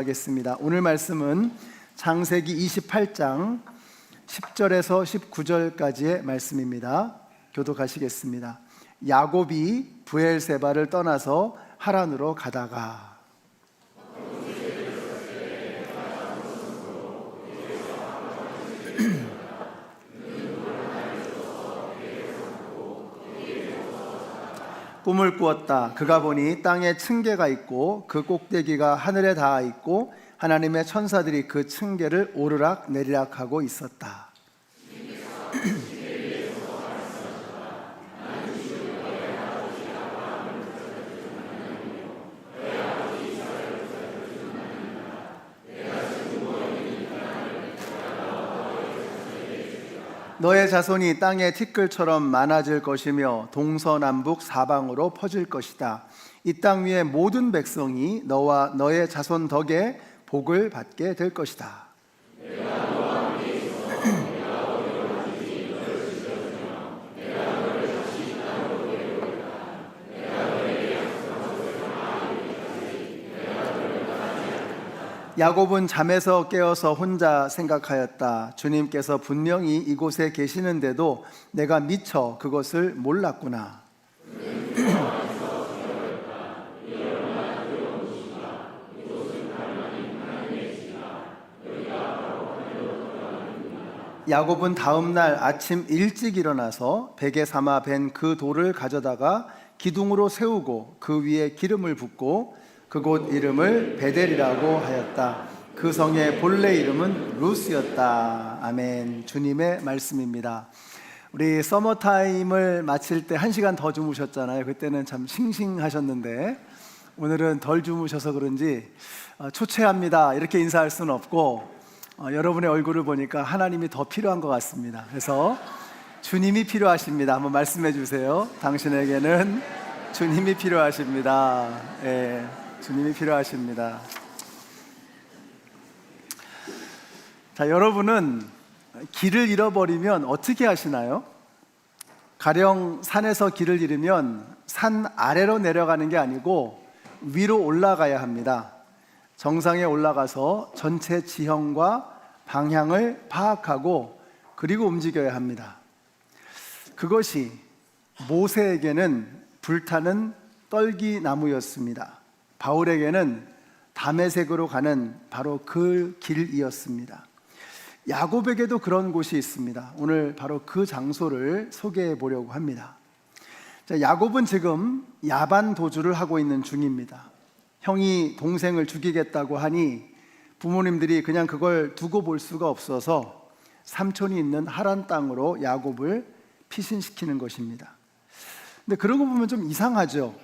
하겠습니다. 오늘 말씀은 창세기 28장 10절에서 19절까지의 말씀입니다. 교독하시겠습니다. 야곱이 브엘세바를 떠나서 하란으로 가다가 꿈을 꾸었다. 그가 보니 땅에 층계가 있고 그 꼭대기가 하늘에 닿아 있고 하나님의 천사들이 그 층계를 오르락 내리락 하고 있었다. 너의 자손이 땅의 티끌처럼 많아질 것이며 동서남북 사방으로 퍼질 것이다. 이 땅 위의 모든 백성이 너와 너의 자손 덕에 복을 받게 될 것이다. 야곱은 잠에서 깨어서 혼자 생각하였다. 주님께서 분명히 이곳에 계시는데도 내가 미처 그것을 몰랐구나. 야곱은 다음 날 아침 일찍 일어나서 베개 삼아 벤 그 돌을 가져다가 기둥으로 세우고 그 위에 기름을 붓고 그곳 이름을 베델이라고 하였다. 그 성의 본래 이름은 루스였다. 아멘. 주님의 말씀입니다. 우리 서머타임을 마칠 때 1시간 더 주무셨잖아요. 그때는 참 싱싱하셨는데 오늘은 덜 주무셔서 그런지 초췌합니다 이렇게 인사할 수는 없고 여러분의 얼굴을 보니까 하나님이 더 필요한 것 같습니다. 그래서 주님이 필요하십니다. 한번 말씀해 주세요. 당신에게는 주님이 필요하십니다. 예. 주님이 필요하십니다. 자, 여러분은 길을 잃어버리면 어떻게 하시나요? 가령 산에서 길을 잃으면 산 아래로 내려가는 게 아니고 위로 올라가야 합니다. 정상에 올라가서 전체 지형과 방향을 파악하고 그리고 움직여야 합니다. 그것이 모세에게는 불타는 떨기나무였습니다. 바울에게는 다메섹으로 가는 바로 그 길이었습니다. 야곱에게도 그런 곳이 있습니다. 오늘 바로 그 장소를 소개해 보려고 합니다. 자, 야곱은 지금 야반 도주를 하고 있는 중입니다. 형이 동생을 죽이겠다고 하니 부모님들이 그냥 그걸 두고 볼 수가 없어서 삼촌이 있는 하란 땅으로 야곱을 피신시키는 것입니다. 근데 그런 거 보면 좀 이상하죠.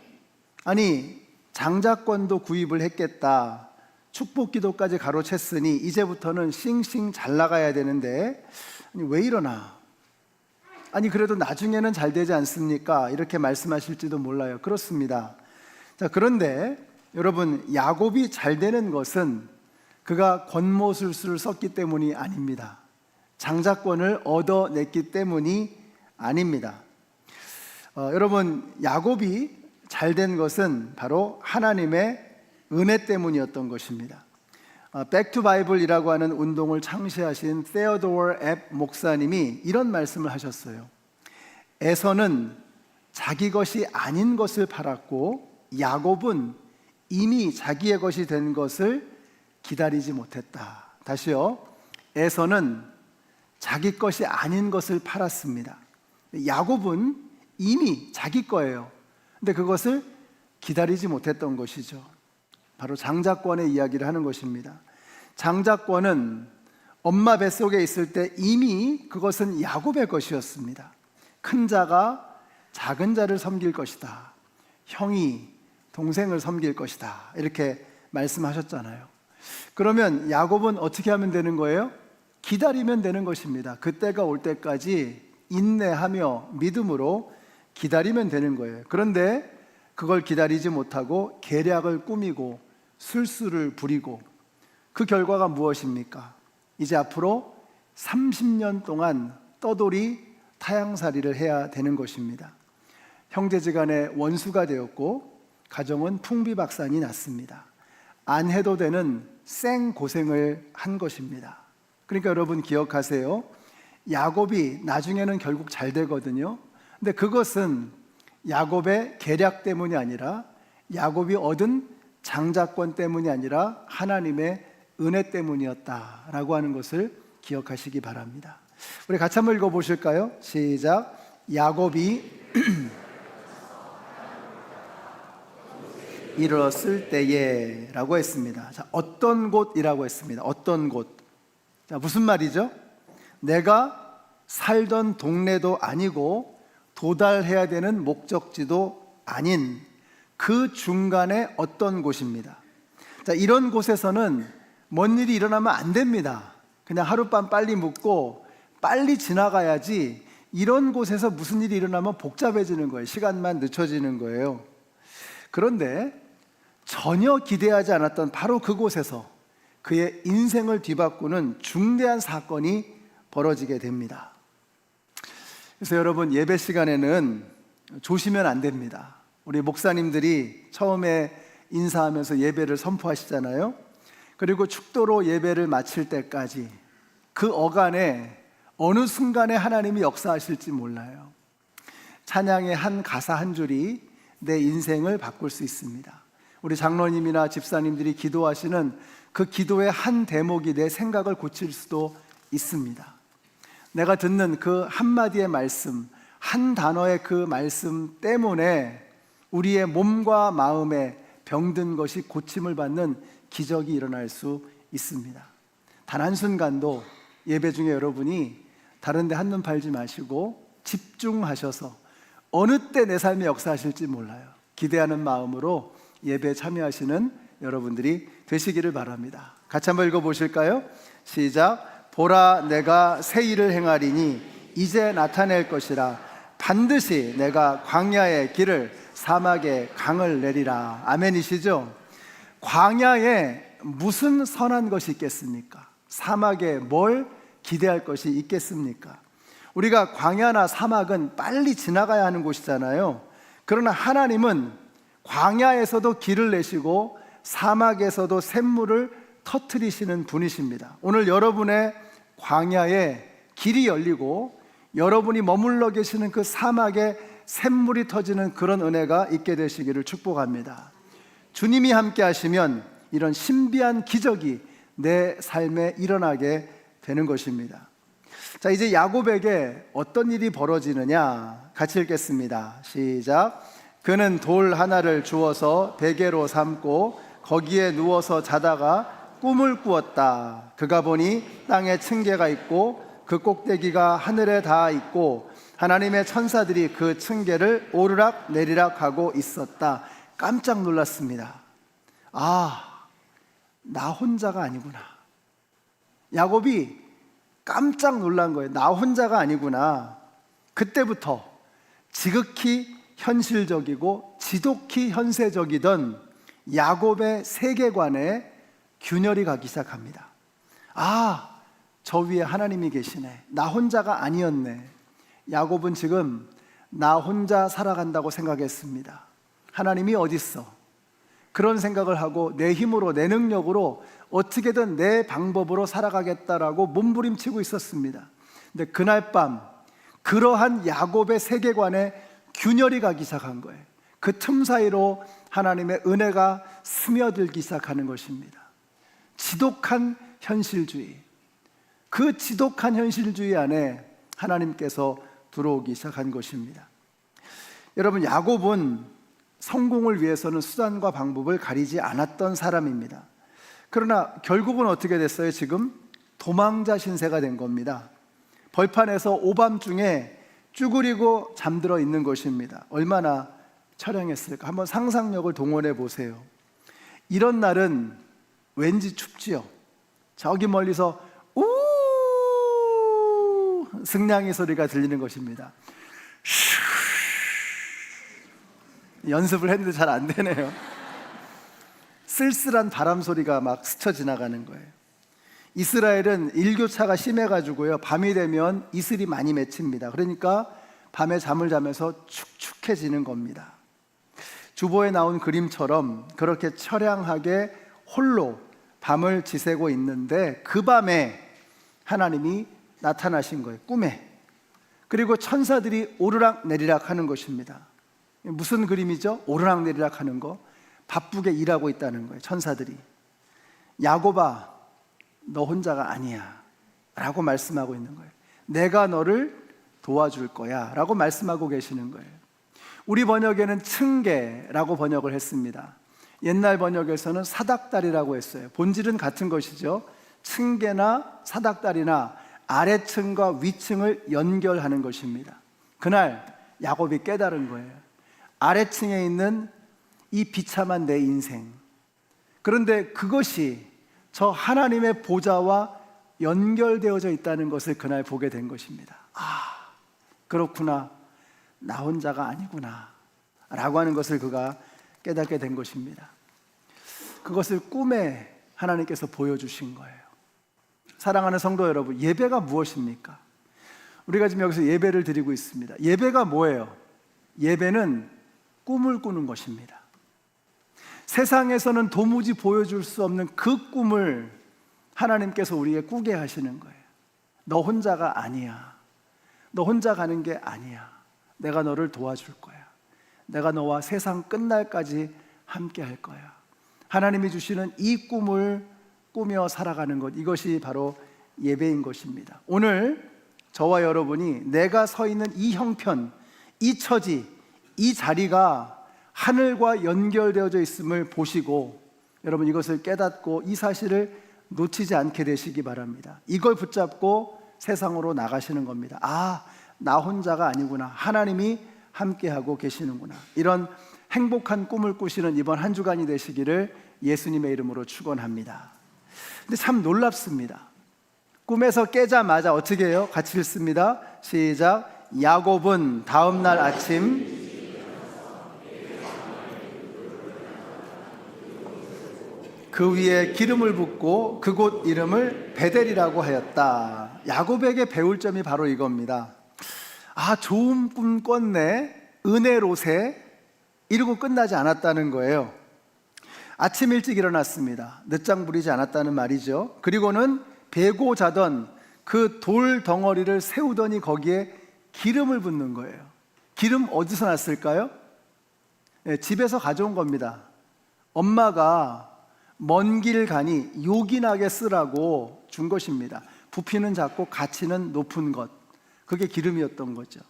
아니 장자권도 구입을 했겠다. 축복기도까지 가로챘으니 이제부터는 싱싱 잘 나가야 되는데 아니 왜 이러나? 아니 그래도 나중에는 잘 되지 않습니까? 이렇게 말씀하실지도 몰라요. 그렇습니다. 자, 그런데 여러분 야곱이 잘 되는 것은 그가 권모술수를 썼기 때문이 아닙니다. 장자권을 얻어냈기 때문이 아닙니다. 여러분 야곱이 잘된 것은 바로 하나님의 은혜 때문이었던 것입니다. 백투 바이블이라고 하는 운동을 창시하신 테오도어 앱 목사님이 이런 말씀을 하셨어요. 에서는 자기 것이 아닌 것을 팔았고 야곱은 이미 자기의 것이 된 것을 기다리지 못했다. 다시요. 에서는 자기 것이 아닌 것을 팔았습니다. 야곱은 이미 자기 거예요. 근데 그것을 기다리지 못했던 것이죠. 바로 장자권의 이야기를 하는 것입니다. 장자권은 엄마 뱃속에 있을 때 이미 그것은 야곱의 것이었습니다. 큰 자가 작은 자를 섬길 것이다. 형이 동생을 섬길 것이다. 이렇게 말씀하셨잖아요. 그러면 야곱은 어떻게 하면 되는 거예요? 기다리면 되는 것입니다. 그때가 올 때까지 인내하며 믿음으로 기다리면 되는 거예요. 그런데 그걸 기다리지 못하고 계략을 꾸미고 술수를 부리고 그 결과가 무엇입니까? 이제 앞으로 30년 동안 떠돌이 타향살이를 해야 되는 것입니다. 형제지간의 원수가 되었고 가정은 풍비박산이 났습니다. 안 해도 되는 생고생을 한 것입니다. 그러니까 여러분 기억하세요. 야곱이 나중에는 결국 잘 되거든요. 근데 그것은 야곱의 계략 때문이 아니라, 야곱이 얻은 장자권 때문이 아니라 하나님의 은혜 때문이었다라고 하는 것을 기억하시기 바랍니다. 우리 같이 한번 읽어보실까요? 시작. 야곱이 이르렀을 때에 라고 했습니다. 자, 어떤 곳이라고 했습니다. 어떤 곳. 자, 무슨 말이죠? 내가 살던 동네도 아니고 도달해야 되는 목적지도 아닌 그 중간에 어떤 곳입니다. 자, 이런 곳에서는 뭔 일이 일어나면 안 됩니다. 그냥 하룻밤 빨리 묵고 빨리 지나가야지. 이런 곳에서 무슨 일이 일어나면 복잡해지는 거예요. 시간만 늦춰지는 거예요. 그런데 전혀 기대하지 않았던 바로 그곳에서 그의 인생을 뒤바꾸는 중대한 사건이 벌어지게 됩니다. 그래서 여러분, 예배 시간에는 조시면 안 됩니다. 우리 목사님들이 처음에 인사하면서 예배를 선포하시잖아요. 그리고 축도로 예배를 마칠 때까지 그 어간에 어느 순간에 하나님이 역사하실지 몰라요. 찬양의 한 가사 한 줄이 내 인생을 바꿀 수 있습니다. 우리 장로님이나 집사님들이 기도하시는 그 기도의 한 대목이 내 생각을 고칠 수도 있습니다. 내가 듣는 그 한마디의 말씀, 한 단어의 그 말씀 때문에 우리의 몸과 마음에 병든 것이 고침을 받는 기적이 일어날 수 있습니다. 단 한순간도 예배 중에 여러분이 다른 데 한눈 팔지 마시고 집중하셔서 어느 때 내 삶에 역사하실지 몰라요. 기대하는 마음으로 예배에 참여하시는 여러분들이 되시기를 바랍니다. 같이 한번 읽어보실까요? 시작. 보라, 내가 새 일을 행하리니 이제 나타낼 것이라. 반드시 내가 광야의 길을 사막에 강을 내리라. 아멘이시죠? 광야에 무슨 선한 것이 있겠습니까? 사막에 뭘 기대할 것이 있겠습니까? 우리가 광야나 사막은 빨리 지나가야 하는 곳이잖아요. 그러나 하나님은 광야에서도 길을 내시고 사막에서도 샘물을 터뜨리시는 분이십니다. 오늘 여러분의 광야에 길이 열리고 여러분이 머물러 계시는 그 사막에 샘물이 터지는 그런 은혜가 있게 되시기를 축복합니다. 주님이 함께 하시면 이런 신비한 기적이 내 삶에 일어나게 되는 것입니다. 자, 이제 야곱에게 어떤 일이 벌어지느냐 같이 읽겠습니다. 시작. 그는 돌 하나를 주어서 베개로 삼고 거기에 누워서 자다가 꿈을 꾸었다. 그가 보니 땅에 층계가 있고 그 꼭대기가 하늘에 닿아 있고 하나님의 천사들이 그 층계를 오르락 내리락 하고 있었다. 깜짝 놀랐습니다. 아, 나 혼자가 아니구나. 야곱이 깜짝 놀란 거예요. 나 혼자가 아니구나. 그때부터 지극히 현실적이고 지독히 현세적이던 야곱의 세계관에 균열이 가기 시작합니다. 아, 저 위에 하나님이 계시네. 나 혼자가 아니었네. 야곱은 지금 나 혼자 살아간다고 생각했습니다. 하나님이 어디 있어? 그런 생각을 하고 내 힘으로, 내 능력으로 어떻게든 내 방법으로 살아가겠다라고 몸부림치고 있었습니다. 근데 그날 밤 그러한 야곱의 세계관에 균열이 가기 시작한 거예요. 그 틈 사이로 하나님의 은혜가 스며들기 시작하는 것입니다. 지독한 현실주의, 그 지독한 현실주의 안에 하나님께서 들어오기 시작한 것입니다. 여러분, 야곱은 성공을 위해서는 수단과 방법을 가리지 않았던 사람입니다. 그러나 결국은 어떻게 됐어요? 지금 도망자 신세가 된 겁니다. 벌판에서 오밤중에 쭈그리고 잠들어 있는 것입니다. 얼마나 처량했을까? 한번 상상력을 동원해 보세요. 이런 날은 왠지 춥지요. 저기 멀리서 우 승냥이 소리가 들리는 것입니다. 연습을 했는데 잘 안 되네요. 쓸쓸한 바람 소리가 막 스쳐 지나가는 거예요. 이스라엘은 일교차가 심해가지고요, 밤이 되면 이슬이 많이 맺힙니다. 그러니까 밤에 잠을 자면서 축축해지는 겁니다. 주보에 나온 그림처럼 그렇게 처량하게 홀로 밤을 지새고 있는데 그 밤에 하나님이 나타나신 거예요. 꿈에. 그리고 천사들이 오르락 내리락 하는 것입니다. 무슨 그림이죠? 오르락 내리락 하는 거. 바쁘게 일하고 있다는 거예요. 천사들이. 야곱아, 너 혼자가 아니야 라고 말씀하고 있는 거예요. 내가 너를 도와줄 거야 라고 말씀하고 계시는 거예요. 우리 번역에는 층계라고 번역을 했습니다. 옛날 번역에서는 사닥다리라고 했어요. 본질은 같은 것이죠. 층계나 사닥다리나 아래층과 위층을 연결하는 것입니다. 그날 야곱이 깨달은 거예요. 아래층에 있는 이 비참한 내 인생, 그런데 그것이 저 하나님의 보좌와 연결되어져 있다는 것을 그날 보게 된 것입니다. 아, 그렇구나, 나 혼자가 아니구나 라고 하는 것을 그가 깨닫게 된 것입니다. 그것을 꿈에 하나님께서 보여주신 거예요. 사랑하는 성도 여러분, 예배가 무엇입니까? 우리가 지금 여기서 예배를 드리고 있습니다. 예배가 뭐예요? 예배는 꿈을 꾸는 것입니다. 세상에서는 도무지 보여줄 수 없는 그 꿈을 하나님께서 우리에게 꾸게 하시는 거예요. 너 혼자가 아니야. 너 혼자 가는 게 아니야. 내가 너를 도와줄 거야. 내가 너와 세상 끝날까지 함께 할 거야. 하나님이 주시는 이 꿈을 꾸며 살아가는 것, 이것이 바로 예배인 것입니다. 오늘 저와 여러분이 내가 서 있는 이 형편, 이 처지, 이 자리가 하늘과 연결되어져 있음을 보시고 여러분 이것을 깨닫고 이 사실을 놓치지 않게 되시기 바랍니다. 이걸 붙잡고 세상으로 나가시는 겁니다. 아, 나 혼자가 아니구나. 하나님이 함께하고 계시는구나. 이런 행복한 꿈을 꾸시는 이번 한 주간이 되시기를 예수님의 이름으로 축원합니다. 근데 참 놀랍습니다. 꿈에서 깨자마자 어떻게 해요? 같이 읽습니다. 시작. 야곱은 다음 날 아침 그 위에 기름을 붓고 그곳 이름을 베델이라고 하였다. 야곱에게 배울 점이 바로 이겁니다. 아, 좋은 꿈 꿨네, 은혜로세, 이러고 끝나지 않았다는 거예요. 아침 일찍 일어났습니다. 늦장 부리지 않았다는 말이죠. 그리고는 베고 자던 그 돌 덩어리를 세우더니 거기에 기름을 붓는 거예요. 기름 어디서 났을까요? 네, 집에서 가져온 겁니다. 엄마가 먼 길 가니 요긴하게 쓰라고 준 것입니다. 부피는 작고 가치는 높은 것, 그게 기름이었던 거죠.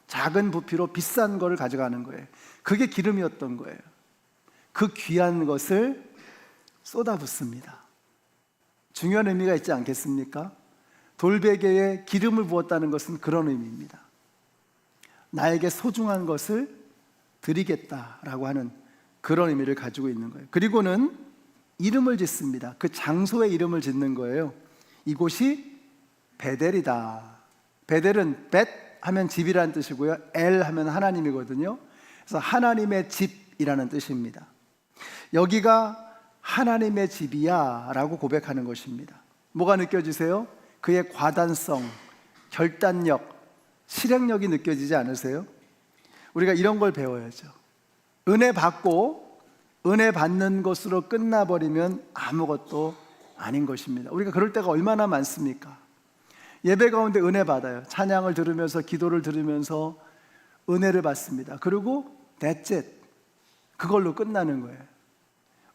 작은 부피로 비싼 거를 가져가는 거예요. 그게 기름이었던 거예요. 그 귀한 것을 쏟아붓습니다. 중요한 의미가 있지 않겠습니까? 돌베개에 기름을 부었다는 것은 그런 의미입니다. 나에게 소중한 것을 드리겠다라고 하는 그런 의미를 가지고 있는 거예요. 그리고는 이름을 짓습니다. 그 장소에 이름을 짓는 거예요. 이곳이 베델이다. 베델은 벳 하면 집이라는 뜻이고요, 엘 하면 하나님이거든요. 그래서 하나님의 집이라는 뜻입니다. 여기가 하나님의 집이야 라고 고백하는 것입니다. 뭐가 느껴지세요? 그의 과단성, 결단력, 실행력이 느껴지지 않으세요? 우리가 이런 걸 배워야죠. 은혜 받고 은혜 받는 것으로 끝나버리면 아무것도 아닌 것입니다. 우리가 그럴 때가 얼마나 많습니까? 예배 가운데 은혜 받아요. 찬양을 들으면서 기도를 들으면서 은혜를 받습니다. 그리고 that's it. 그걸로 끝나는 거예요.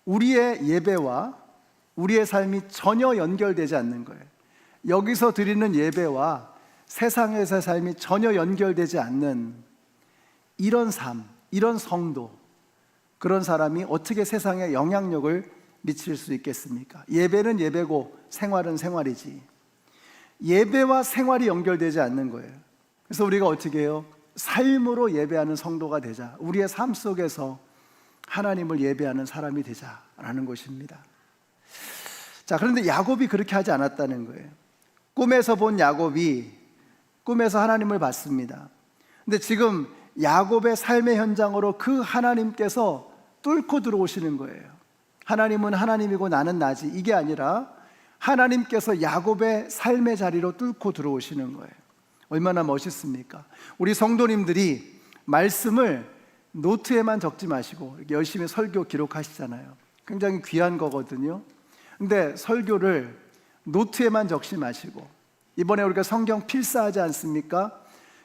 우리의 예배와 우리의 삶이 전혀 연결되지 않는 거예요. 여기서 드리는 예배와 세상에서의 삶이 전혀 연결되지 않는 이런 삶, 이런 성도, 그런 사람이 어떻게 세상에 영향력을 미칠 수 있겠습니까? 예배는 예배고 생활은 생활이지. 예배와 생활이 연결되지 않는 거예요. 그래서 우리가 어떻게 해요? 삶으로 예배하는 성도가 되자. 우리의 삶 속에서 하나님을 예배하는 사람이 되자라는 것입니다. 자, 그런데 야곱이 그렇게 하지 않았다는 거예요. 꿈에서 본 야곱이 꿈에서 하나님을 봤습니다. 근데 지금 야곱의 삶의 현장으로 그 하나님께서 뚫고 들어오시는 거예요. 하나님은 하나님이고 나는 나지, 이게 아니라 하나님께서 야곱의 삶의 자리로 뚫고 들어오시는 거예요. 얼마나 멋있습니까? 우리 성도님들이 말씀을 노트에만 적지 마시고 열심히 설교 기록하시잖아요. 굉장히 귀한 거거든요. 근데 설교를 노트에만 적지 마시고, 이번에 우리가 성경 필사하지 않습니까?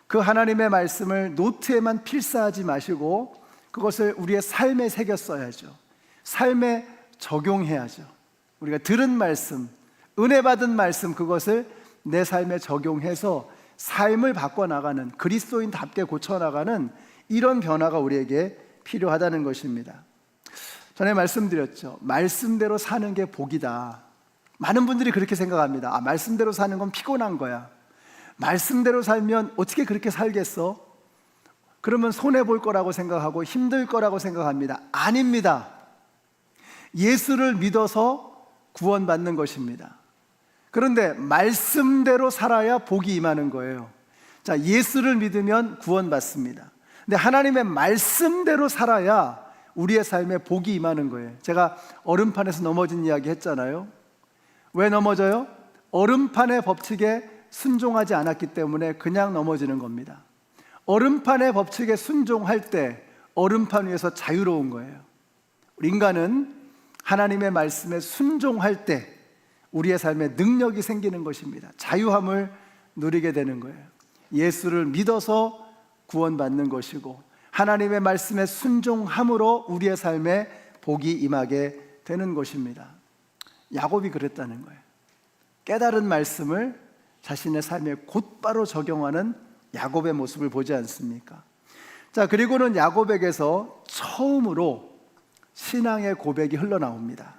그 하나님의 말씀을 노트에만 필사하지 마시고 그것을 우리의 삶에 새겨 써야죠. 삶에 적용해야죠. 우리가 들은 말씀, 은혜 받은 말씀, 그것을 내 삶에 적용해서 삶을 바꿔나가는, 그리스도인답게 고쳐나가는 이런 변화가 우리에게 필요하다는 것입니다. 전에 말씀드렸죠. 말씀대로 사는 게 복이다. 많은 분들이 그렇게 생각합니다. 말씀대로 사는 건 피곤한 거야. 말씀대로 살면 어떻게 그렇게 살겠어? 그러면 손해볼 거라고 생각하고 힘들 거라고 생각합니다. 아닙니다. 예수를 믿어서 구원받는 것입니다. 그런데 말씀대로 살아야 복이 임하는 거예요. 자, 예수를 믿으면 구원받습니다. 근데 하나님의 말씀대로 살아야 우리의 삶에 복이 임하는 거예요. 제가 얼음판에서 넘어진 이야기 했잖아요. 왜 넘어져요? 얼음판의 법칙에 순종하지 않았기 때문에 그냥 넘어지는 겁니다. 얼음판의 법칙에 순종할 때 얼음판 위에서 자유로운 거예요. 우리 인간은 하나님의 말씀에 순종할 때 우리의 삶에 능력이 생기는 것입니다. 자유함을 누리게 되는 거예요. 예수를 믿어서 구원받는 것이고 하나님의 말씀에 순종함으로 우리의 삶에 복이 임하게 되는 것입니다. 야곱이 그랬다는 거예요. 깨달은 말씀을 자신의 삶에 곧바로 적용하는 야곱의 모습을 보지 않습니까? 자, 그리고는 야곱에게서 처음으로 신앙의 고백이 흘러나옵니다.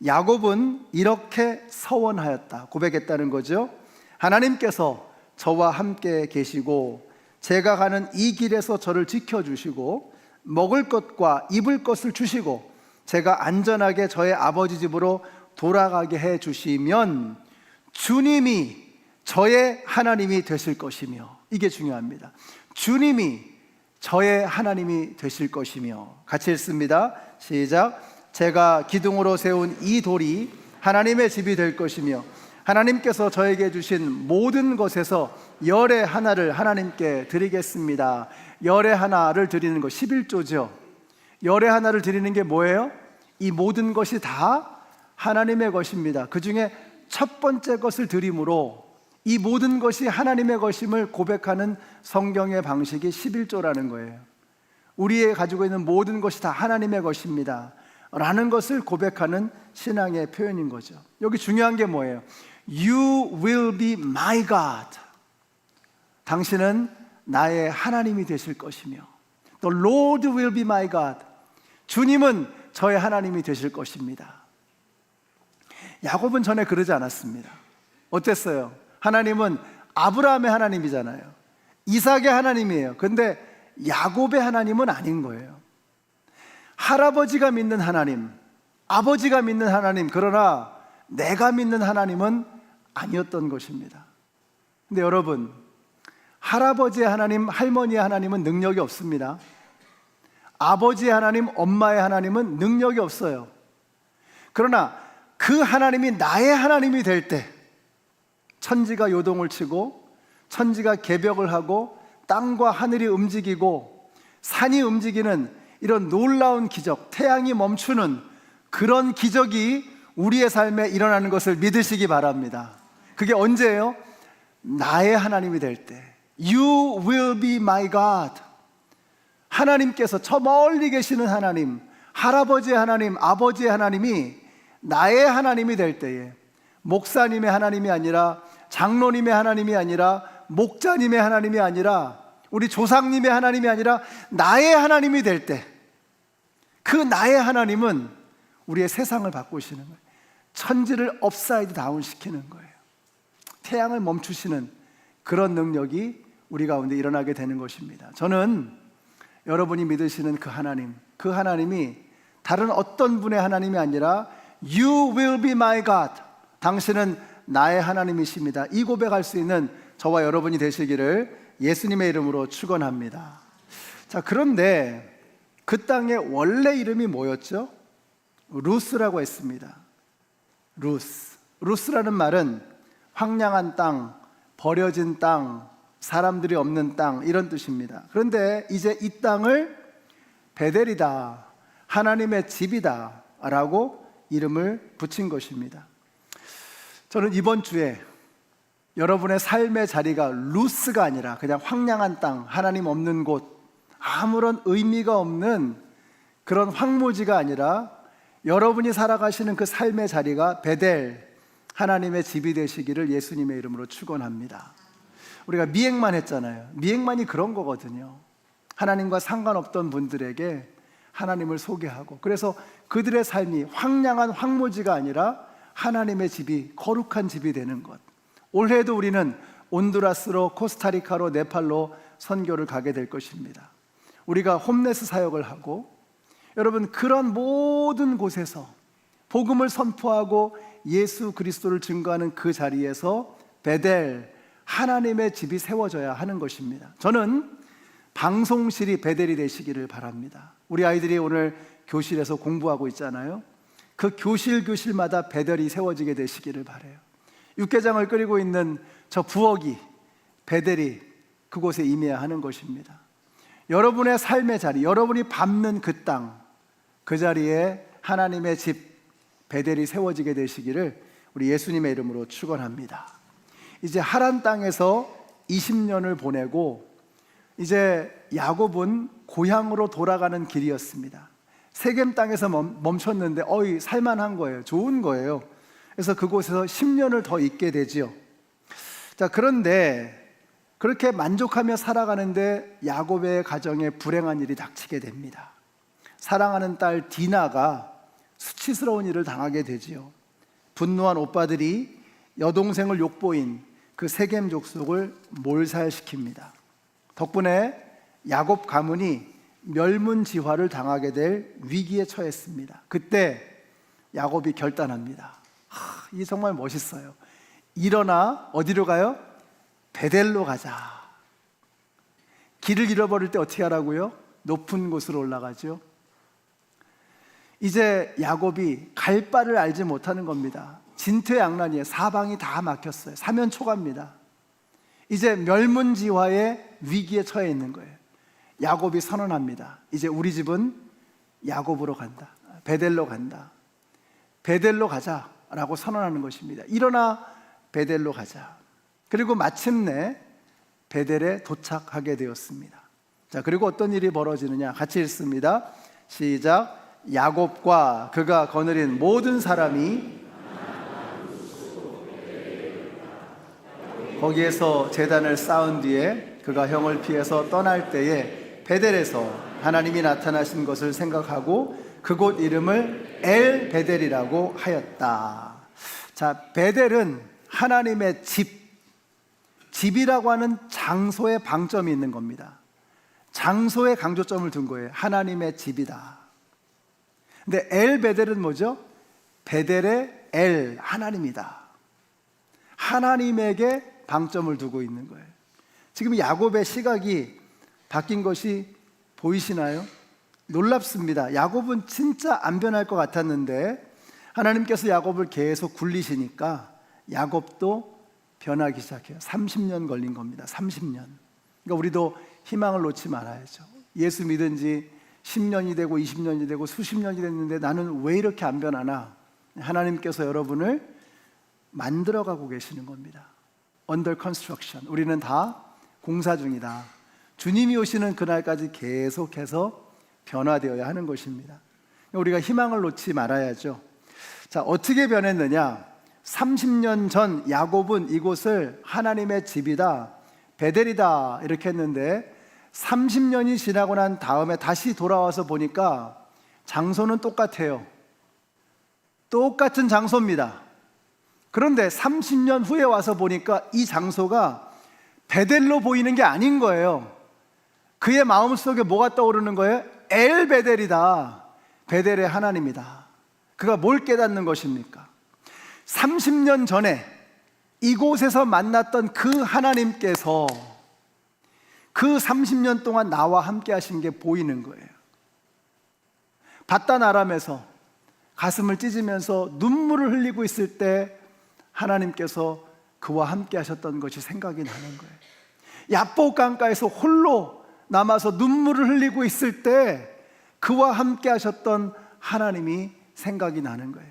야곱은 이렇게 서원하였다, 고백했다는 거죠. 하나님께서 저와 함께 계시고 제가 가는 이 길에서 저를 지켜주시고 먹을 것과 입을 것을 주시고 제가 안전하게 저의 아버지 집으로 돌아가게 해주시면 주님이 저의 하나님이 되실 것이며, 이게 중요합니다. 주님이 저의 하나님이 되실 것이며. 같이 읽습니다. 시작. 제가 기둥으로 세운 이 돌이 하나님의 집이 될 것이며 하나님께서 저에게 주신 모든 것에서 열의 하나를 하나님께 드리겠습니다. 열의 하나를 드리는 것 11조죠. 열의 하나를 드리는 게 뭐예요? 이 모든 것이 다 하나님의 것입니다. 그 중에 첫 번째 것을 드림으로 이 모든 것이 하나님의 것임을 고백하는 성경의 방식이 11조라는 거예요. 우리의 가지고 있는 모든 것이 다 하나님의 것입니다 라는 것을 고백하는 신앙의 표현인 거죠. 여기 중요한 게 뭐예요? You will be my God. 당신은 나의 하나님이 되실 것이며 The Lord will be my God. 주님은 저의 하나님이 되실 것입니다. 야곱은 전에 그러지 않았습니다. 어땠어요? 하나님은 아브라함의 하나님이잖아요. 이삭의 하나님이에요. 근데 야곱의 하나님은 아닌 거예요. 할아버지가 믿는 하나님, 아버지가 믿는 하나님, 그러나 내가 믿는 하나님은 아니었던 것입니다. 근데 여러분, 할아버지의 하나님, 할머니의 하나님은 능력이 없습니다. 아버지의 하나님, 엄마의 하나님은 능력이 없어요. 그러나 그 하나님이 나의 하나님이 될 때 천지가 요동을 치고 천지가 개벽을 하고 땅과 하늘이 움직이고 산이 움직이는 이런 놀라운 기적, 태양이 멈추는 그런 기적이 우리의 삶에 일어나는 것을 믿으시기 바랍니다. 그게 언제예요? 나의 하나님이 될 때. You will be my God. 하나님께서 저 멀리 계시는 하나님, 할아버지의 하나님, 아버지의 하나님이 나의 하나님이 될 때에, 목사님의 하나님이 아니라, 장로님의 하나님이 아니라, 목자님의 하나님이 아니라, 우리 조상님의 하나님이 아니라 나의 하나님이 될 때, 그 나의 하나님은 우리의 세상을 바꾸시는 거예요. 천지를 업사이드 다운 시키는 거예요. 태양을 멈추시는 그런 능력이 우리 가운데 일어나게 되는 것입니다. 저는 여러분이 믿으시는 그 하나님, 그 하나님이 다른 어떤 분의 하나님이 아니라 You will be my God. 당신은 나의 하나님이십니다. 이 고백할 수 있는 저와 여러분이 되시기를 예수님의 이름으로 축원합니다. 자, 그런데 그 땅의 원래 이름이 뭐였죠? 루스라고 했습니다. 루스라는 말은 황량한 땅, 버려진 땅, 사람들이 없는 땅, 이런 뜻입니다. 그런데 이제 이 땅을 베델이다, 하나님의 집이다 라고 이름을 붙인 것입니다. 저는 이번 주에 여러분의 삶의 자리가 루스가 아니라 그냥 황량한 땅, 하나님 없는 곳, 아무런 의미가 없는 그런 황무지가 아니라 여러분이 살아가시는 그 삶의 자리가 베델, 하나님의 집이 되시기를 예수님의 이름으로 축원합니다. 우리가 미행만 했잖아요. 미행만이 그런 거거든요. 하나님과 상관없던 분들에게 하나님을 소개하고, 그래서 그들의 삶이 황량한 황무지가 아니라 하나님의 집이, 거룩한 집이 되는 것. 올해도 우리는 온두라스로, 코스타리카로, 네팔로 선교를 가게 될 것입니다. 우리가 홈레스 사역을 하고, 여러분 그런 모든 곳에서 복음을 선포하고 예수 그리스도를 증거하는 그 자리에서 베델, 하나님의 집이 세워져야 하는 것입니다. 저는 방송실이 베델이 되시기를 바랍니다. 우리 아이들이 오늘 교실에서 공부하고 있잖아요. 그 교실마다 베델이 세워지게 되시기를 바라요. 육개장을 끓이고 있는 저 부엌이, 베델이 그곳에 임해야 하는 것입니다. 여러분의 삶의 자리, 여러분이 밟는 그 땅, 그 자리에 하나님의 집 베델이 세워지게 되시기를 우리 예수님의 이름으로 축원합니다. 이제 하란 땅에서 20년을 보내고 이제 야곱은 고향으로 돌아가는 길이었습니다. 세겜 땅에서 멈췄는데 살만한 거예요. 좋은 거예요. 그래서 그곳에서 10년을 더 있게 되지요. 자, 그런데 그렇게 만족하며 살아가는데 야곱의 가정에 불행한 일이 닥치게 됩니다. 사랑하는 딸 디나가 수치스러운 일을 당하게 되지요. 분노한 오빠들이 여동생을 욕보인 그 세겜 족속을 몰살시킵니다. 덕분에 야곱 가문이 멸문지화를 당하게 될 위기에 처했습니다. 그때 야곱이 결단합니다. 이게 정말 멋있어요. 일어나 어디로 가요? 베델로 가자. 길을 잃어버릴 때 어떻게 하라고요? 높은 곳으로 올라가죠. 이제 야곱이 갈 바를 알지 못하는 겁니다. 진퇴양난이에요. 사방이 다 막혔어요. 사면초가입니다. 이제 멸문지화의 위기에 처해 있는 거예요. 야곱이 선언합니다. 이제 우리 집은 야곱으로 간다. 베델로 간다. 베델로 가자라고 선언하는 것입니다. 일어나 베델로 가자. 그리고 마침내 베델에 도착하게 되었습니다. 자, 그리고 어떤 일이 벌어지느냐? 같이 읽습니다. 시작. 야곱과 그가 거느린 모든 사람이 거기에서 제단을 쌓은 뒤에 그가 형을 피해서 떠날 때에 베델에서 하나님이 나타나신 것을 생각하고 그곳 이름을 엘 베델이라고 하였다. 자, 베델은 하나님의 집이라고 하는 장소에 방점이 있는 겁니다. 장소에 강조점을 둔 거예요. 하나님의 집이다. 근데 엘 베델은 뭐죠? 베델의 엘, 하나님이다. 하나님에게 방점을 두고 있는 거예요. 지금 야곱의 시각이 바뀐 것이 보이시나요? 놀랍습니다. 야곱은 진짜 안 변할 것 같았는데 하나님께서 야곱을 계속 굴리시니까 야곱도 변하기 시작해요. 30년 걸린 겁니다. 30년. 그러니까 우리도 희망을 놓지 말아야죠. 예수 믿은 지 10년이 되고 20년이 되고 수십 년이 됐는데 나는 왜 이렇게 안 변하나? 하나님께서 여러분을 만들어가고 계시는 겁니다. Under construction. 우리는 다 공사 중이다. 주님이 오시는 그날까지 계속해서 변화되어야 하는 것입니다. 우리가 희망을 놓지 말아야죠. 자, 어떻게 변했느냐? 30년 전 야곱은 이곳을 하나님의 집이다, 베델이다 이렇게 했는데 30년이 지나고 난 다음에 다시 돌아와서 보니까 장소는 똑같아요. 똑같은 장소입니다. 그런데 30년 후에 와서 보니까 이 장소가 베델로 보이는 게 아닌 거예요. 그의 마음속에 뭐가 떠오르는 거예요? 엘 베델이다. 베델의 하나님이다. 그가 뭘 깨닫는 것입니까? 30년 전에 이곳에서 만났던 그 하나님께서 그 30년 동안 나와 함께 하신 게 보이는 거예요. 바단 아람에서 가슴을 찢으면서 눈물을 흘리고 있을 때 하나님께서 그와 함께 하셨던 것이 생각이 나는 거예요. 야복 강가에서 홀로 남아서 눈물을 흘리고 있을 때 그와 함께 하셨던 하나님이 생각이 나는 거예요.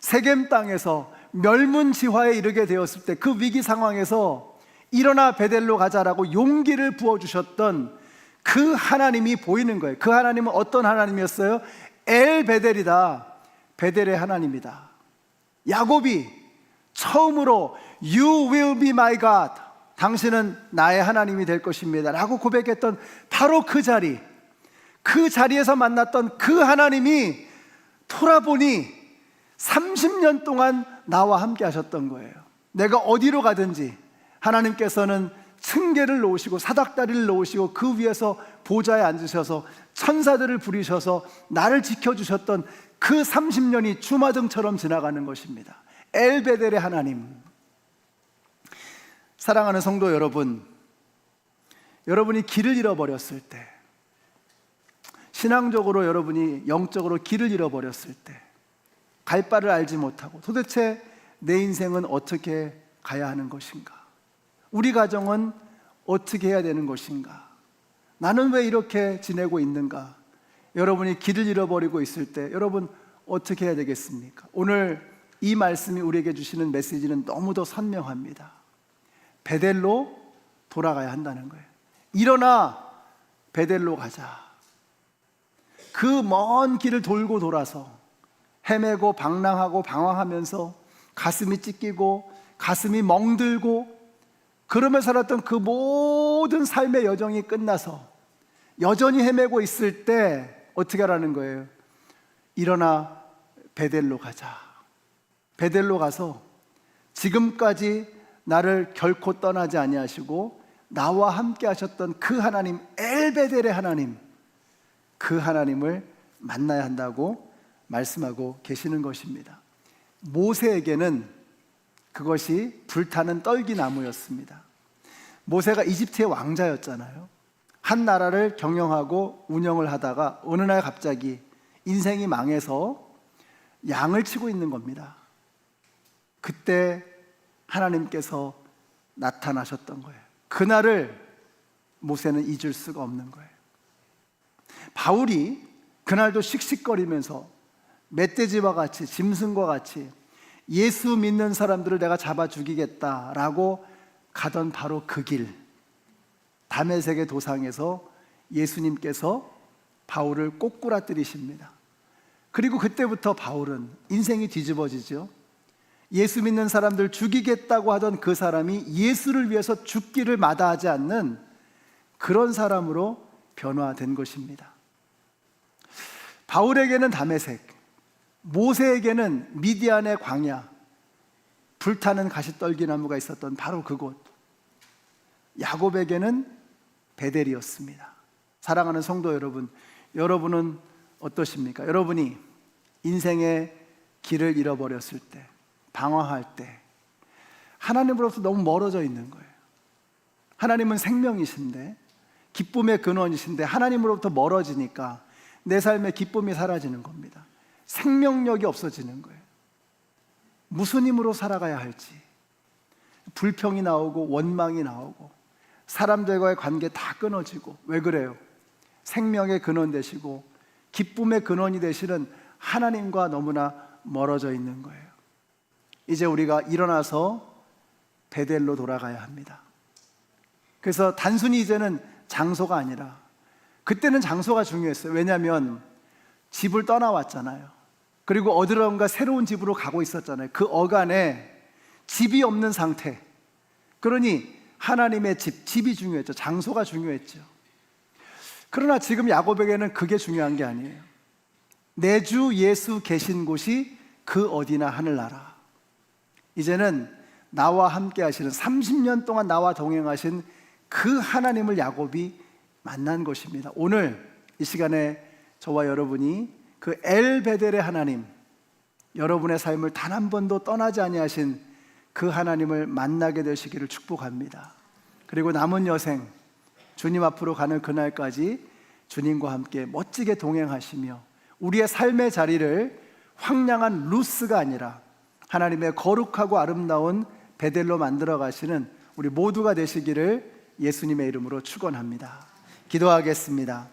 세겜 땅에서 멸문지화에 이르게 되었을 때 그 위기 상황에서 일어나 베델로 가자라고 용기를 부어주셨던 그 하나님이 보이는 거예요. 그 하나님은 어떤 하나님이었어요? 엘 베델이다. 베델의 하나님이다. 야곱이 처음으로 You will be my God, 당신은 나의 하나님이 될 것입니다 라고 고백했던 바로 그 자리에서 만났던 그 하나님이 돌아보니 30년 동안 나와 함께 하셨던 거예요. 내가 어디로 가든지 하나님께서는 층계를 놓으시고 사닥다리를 놓으시고 그 위에서 보좌에 앉으셔서 천사들을 부리셔서 나를 지켜주셨던 그 30년이 주마등처럼 지나가는 것입니다. 엘베델의 하나님. 사랑하는 성도 여러분, 여러분이 길을 잃어버렸을 때, 신앙적으로 여러분이 영적으로 길을 잃어버렸을 때, 갈 바를 알지 못하고 도대체 내 인생은 어떻게 가야 하는 것인가? 우리 가정은 어떻게 해야 되는 것인가? 나는 왜 이렇게 지내고 있는가? 여러분이 길을 잃어버리고 있을 때 여러분 어떻게 해야 되겠습니까? 오늘 이 말씀이 우리에게 주시는 메시지는 너무도 선명합니다. 베델로 돌아가야 한다는 거예요. 일어나 베델로 가자. 그 먼 길을 돌고 돌아서 헤매고 방랑하고 방황하면서 가슴이 찢기고 가슴이 멍들고 그러며 살았던 그 모든 삶의 여정이 끝나서 여전히 헤매고 있을 때 어떻게 하라는 거예요? 일어나 베델로 가자. 베델로 가서 지금까지 나를 결코 떠나지 아니하시고 나와 함께 하셨던 그 하나님, 엘베델의 하나님, 그 하나님을 만나야 한다고 말씀하고 계시는 것입니다. 모세에게는 그것이 불타는 떨기나무였습니다. 모세가 이집트의 왕자였잖아요. 한 나라를 경영하고 운영을 하다가 어느 날 갑자기 인생이 망해서 양을 치고 있는 겁니다. 그때 하나님께서 나타나셨던 거예요. 그날을 모세는 잊을 수가 없는 거예요. 바울이 그날도 씩씩거리면서 멧돼지와 같이 짐승과 같이 예수 믿는 사람들을 내가 잡아 죽이겠다라고 가던 바로 그 길, 다메섹의 도상에서 예수님께서 바울을 꼬꾸라뜨리십니다. 그리고 그때부터 바울은 인생이 뒤집어지죠. 예수 믿는 사람들 죽이겠다고 하던 그 사람이 예수를 위해서 죽기를 마다하지 않는 그런 사람으로 변화된 것입니다. 바울에게는 다메섹, 모세에게는 미디안의 광야, 불타는 가시떨기나무가 있었던 바로 그곳, 야곱에게는 베델이었습니다. 사랑하는 성도 여러분, 여러분은 어떠십니까? 여러분이 인생의 길을 잃어버렸을 때, 방황할 때 하나님으로부터 너무 멀어져 있는 거예요. 하나님은 생명이신데, 기쁨의 근원이신데 하나님으로부터 멀어지니까 내 삶의 기쁨이 사라지는 겁니다. 생명력이 없어지는 거예요. 무슨 힘으로 살아가야 할지, 불평이 나오고 원망이 나오고 사람들과의 관계 다 끊어지고. 왜 그래요? 생명의 근원 되시고 기쁨의 근원이 되시는 하나님과 너무나 멀어져 있는 거예요. 이제 우리가 일어나서 베델로 돌아가야 합니다. 그래서 단순히 이제는 장소가 아니라, 그때는 장소가 중요했어요. 왜냐하면 집을 떠나왔잖아요. 그리고 어디론가 새로운 집으로 가고 있었잖아요. 그 어간에 집이 없는 상태. 그러니 하나님의 집이 중요했죠. 장소가 중요했죠. 그러나 지금 야곱에게는 그게 중요한 게 아니에요. 내 주 예수 계신 곳이 그 어디나 하늘나라. 이제는 나와 함께 하시는, 30년 동안 나와 동행하신 그 하나님을 야곱이 만난 것입니다. 오늘 이 시간에 저와 여러분이 그 엘베델의 하나님, 여러분의 삶을 단 한 번도 떠나지 아니하신 그 하나님을 만나게 되시기를 축복합니다. 그리고 남은 여생, 주님 앞으로 가는 그날까지 주님과 함께 멋지게 동행하시며 우리의 삶의 자리를 황량한 루스가 아니라 하나님의 거룩하고 아름다운 베델로 만들어 가시는 우리 모두가 되시기를 예수님의 이름으로 축원합니다. 기도하겠습니다.